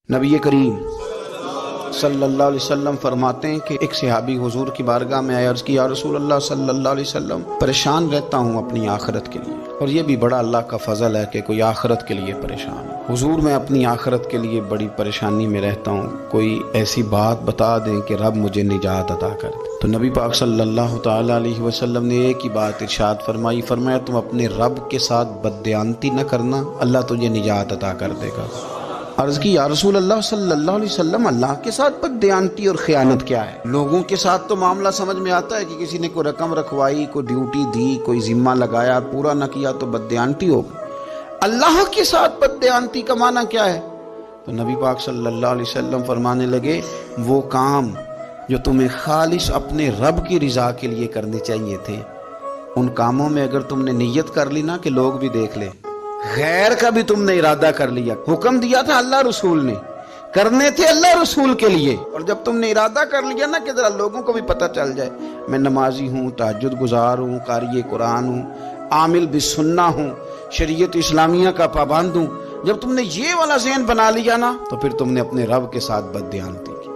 نبی کریم صلی اللہ علیہ وسلم فرماتے ہیں کہ ایک صحابی حضور کی بارگاہ میں آیا، عرض کی یا رسول اللہ صلی اللہ علیہ وسلم پریشان رہتا ہوں اپنی آخرت کے لیے، اور یہ بھی بڑا اللہ کا فضل ہے کہ کوئی آخرت کے لیے پریشان ہے۔ حضور میں اپنی آخرت کے لیے بڑی پریشانی میں رہتا ہوں، کوئی ایسی بات بتا دیں کہ رب مجھے نجات عطا کر دے۔ تو نبی پاک صلی اللہ تعالی علیہ وسلم نے ایک ہی بات ارشاد فرمائی، فرمایا تم اپنے رب کے ساتھ بددیانتی نہ کرنا، اللہ تجھے نجات عطا کر دے گا۔ عرض کی یا رسول اللہ صلی اللہ علیہ وسلم اللہ کے ساتھ بددیانتی اور خیانت کیا ہے؟ لوگوں کے ساتھ تو معاملہ سمجھ میں آتا ہے کہ کسی نے کوئی رقم رکھوائی، کوئی ڈیوٹی دی، کوئی ذمہ لگایا، پورا نہ کیا تو بددیانتی ہو گئی۔ اللہ کے ساتھ بددیانتی کا معنی کیا ہے؟ تو نبی پاک صلی اللہ علیہ وسلم فرمانے لگے وہ کام جو تمہیں خالص اپنے رب کی رضا کے لیے کرنے چاہیے تھے، ان کاموں میں اگر تم نے نیت کر لی نا کہ لوگ بھی دیکھ لیں، غیر کا بھی تم نے ارادہ کر لیا، حکم دیا تھا اللہ رسول نے، کرنے تھے اللہ رسول کے لیے، اور جب تم نے ارادہ کر لیا نا کہ ذرا لوگوں کو بھی پتہ چل جائے میں نمازی ہوں، تہجد گزار ہوں، قاری قرآن ہوں، عامل بالسنہ ہوں، شریعت اسلامیہ کا پابند ہوں، جب تم نے یہ والا ذہن بنا لیا نا تو پھر تم نے اپنے رب کے ساتھ بددیانتی کی،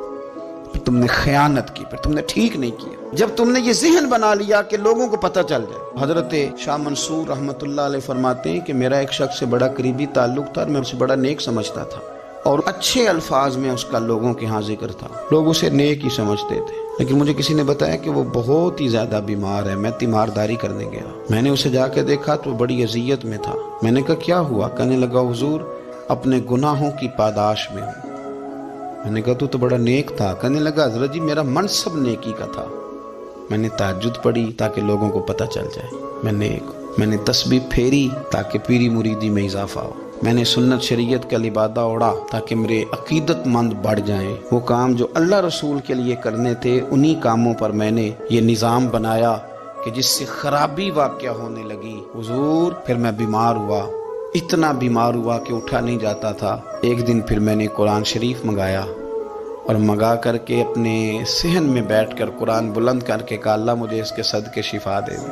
پھر تم نے خیانت کی، پھر تم نے ٹھیک نہیں کیا۔ جب تم نے یہ ذہن بنا لیا کہ لوگوں کو پتہ چل جائے۔ حضرت شاہ منصور رحمۃ اللہ علیہ فرماتے ہیں کہ میرا ایک شخص سے بڑا قریبی تعلق تھا اور میں اسے بڑا نیک سمجھتا تھا، اور اچھے الفاظ میں اس کا لوگوں کے ہاں ذکر تھا، لوگ اسے نیک ہی سمجھتے تھے، لیکن مجھے کسی نے بتایا کہ وہ بہت ہی زیادہ بیمار ہے۔ میں تیمارداری کرنے گیا، میں نے اسے جا کے دیکھا تو وہ بڑی اذیت میں تھا۔ میں نے کہا کیا ہوا؟ کہنے لگا حضور اپنے گناہوں کی پاداش میں ہوں۔ میں نے کہا تو بڑا نیک تھا۔ کہنے لگا حضرت جی میرا منصب نیکی کا تھا، میں نے تہجد پڑھی تاکہ لوگوں کو پتہ چل جائے میں نیک ہوں، میں نے تسبیح پھیری تاکہ پیری مریدی میں اضافہ ہو، میں نے سنت شریعت کا لبادہ اوڑھا تاکہ میرے عقیدت مند بڑھ جائیں۔ وہ کام جو اللہ رسول کے لیے کرنے تھے انہی کاموں پر میں نے یہ نظام بنایا کہ جس سے خرابی واقع ہونے لگی۔ حضور پھر میں بیمار ہوا، اتنا بیمار ہوا کہ اٹھا نہیں جاتا تھا۔ ایک دن پھر میں نے قرآن شریف منگایا اور منگا کر کے اپنے صحن میں بیٹھ کر قرآن بلند کر کے کہا اللہ مجھے اس کے صدقے شفا دے دے،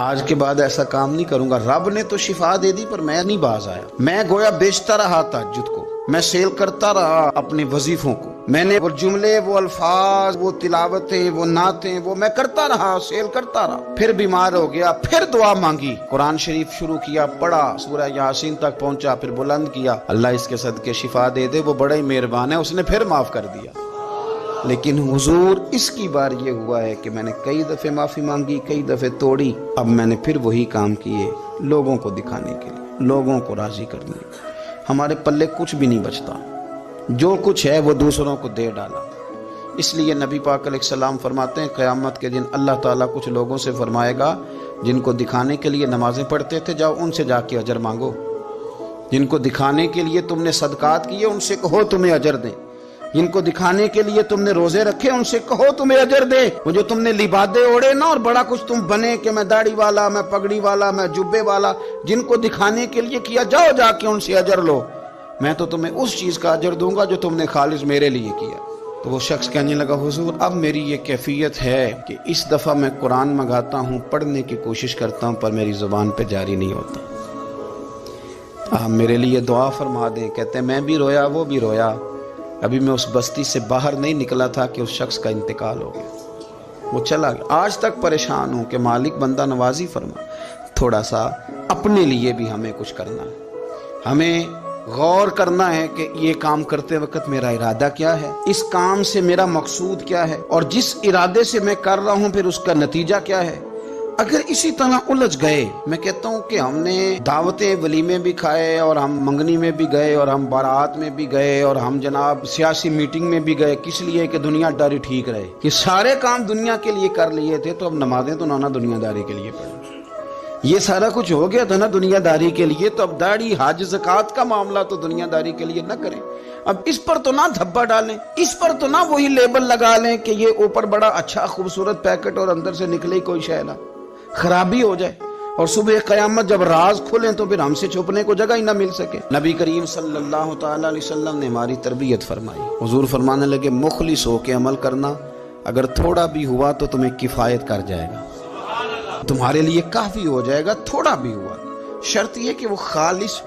آج کے بعد ایسا کام نہیں کروں گا۔ رب نے تو شفا دے دی پر میں نہیں باز آیا، میں گویا بیچتا رہا تہجد کو، میں سیل کرتا رہا اپنے وظیفوں کو، میں نے وہ جملے، وہ الفاظ، وہ تلاوتیں، وہ نعتیں وہ میں کرتا رہا، سیل کرتا رہا۔ پھر بیمار ہو گیا، پھر دعا مانگی، قرآن شریف شروع کیا، پڑھا، سورہ یاسین تک پہنچا، پھر بلند کیا اللہ اس کے صدقے شفا دے دے، وہ بڑا ہی مہربان ہے، اس نے پھر معاف کر دیا۔ لیکن حضور اس کی بار یہ ہوا ہے کہ میں نے کئی دفعے معافی مانگی، کئی دفعے توڑی، اب میں نے پھر وہی کام کیے لوگوں کو دکھانے کے لیے، لوگوں کو راضی کرنے کے لیے۔ ہمارے پلے کچھ بھی نہیں بچتا، جو کچھ ہے وہ دوسروں کو دے ڈالا۔ اس لیے نبی پاک علیہ السلام فرماتے ہیں قیامت کے دن اللہ تعالیٰ کچھ لوگوں سے فرمائے گا جن کو دکھانے کے لیے نمازیں پڑھتے تھے جاؤ ان سے جا کے اجر مانگو، جن کو دکھانے کے لیے تم نے صدقات کیے ان سے کہو تمہیں اجر دیں، جن کو دکھانے کے لیے تم نے روزے رکھے ان سے کہو تمہیں اجر دے۔ وہ جو تم نے لبادے اوڑے نا اور بڑا کچھ تم بنے کہ میں داڑھی والا، میں پگڑی والا، میں جبے والا، جن کو دکھانے کے لیے کیا جاؤ جا کے ان سے اجر لو، میں تو تمہیں اس چیز کا اجر دوں گا جو تم نے خالص میرے لیے کیا۔ تو وہ شخص کہنے لگا حضور اب میری یہ کیفیت ہے کہ اس دفعہ میں قرآن منگاتا ہوں، پڑھنے کی کوشش کرتا ہوں پر میری زبان پہ جاری نہیں ہوتا، آپ میرے لیے دعا فرما دیں۔ کہتے ہیں میں بھی رویا، وہ بھی رویا، ابھی میں اس بستی سے باہر نہیں نکلا تھا کہ اس شخص کا انتقال ہو گیا، وہ چلا گیا۔ آج تک پریشان ہوں کہ مالک بندہ نوازی فرما، تھوڑا سا اپنے لیے بھی ہمیں کچھ کرنا ہے، ہمیں غور کرنا ہے کہ یہ کام کرتے وقت میرا ارادہ کیا ہے، اس کام سے میرا مقصود کیا ہے، اور جس ارادے سے میں کر رہا ہوں پھر اس کا نتیجہ کیا ہے۔ اگر اسی طرح الجھ گئے، میں کہتا ہوں کہ ہم نے دعوتیں ولیمے بھی کھائے اور ہم منگنی میں بھی گئے اور ہم بارات میں بھی گئے اور ہم جناب سیاسی میٹنگ میں بھی گئے، کس لیے کہ دنیا داری ٹھیک رہے، کہ سارے کام دنیا کے لیے کر لیے تھے تو اب نمازیں تو نانا دنیا داری کے لیے پڑھیں، یہ سارا کچھ ہو گیا تھا نا دنیا داری کے لیے، تو اب داڑھی حج زکوٰۃ کا معاملہ تو دنیا داری کے لیے نہ کریں۔ اب اس پر تو نہ دھبا ڈالیں، اس پر تو نہ وہی لیبل لگا لیں کہ یہ اوپر بڑا اچھا خوبصورت پیکٹ اور اندر سے نکلے کوئی شے نہ، خرابی ہو جائے اور صبح قیامت جب راز کھلیں تو پھر ہم سے چھپنے کو جگہ ہی نہ مل سکے۔ نبی کریم صلی اللہ تعالی علیہ وسلم نے ہماری تربیت فرمائی، حضور فرمانے لگے مخلص ہو کے عمل کرنا، اگر تھوڑا بھی ہوا تو تمہیں کفایت کر جائے گا، تمہارے لیے کافی ہو جائے گا، تھوڑا بھی ہوا، شرط یہ کہ وہ خالص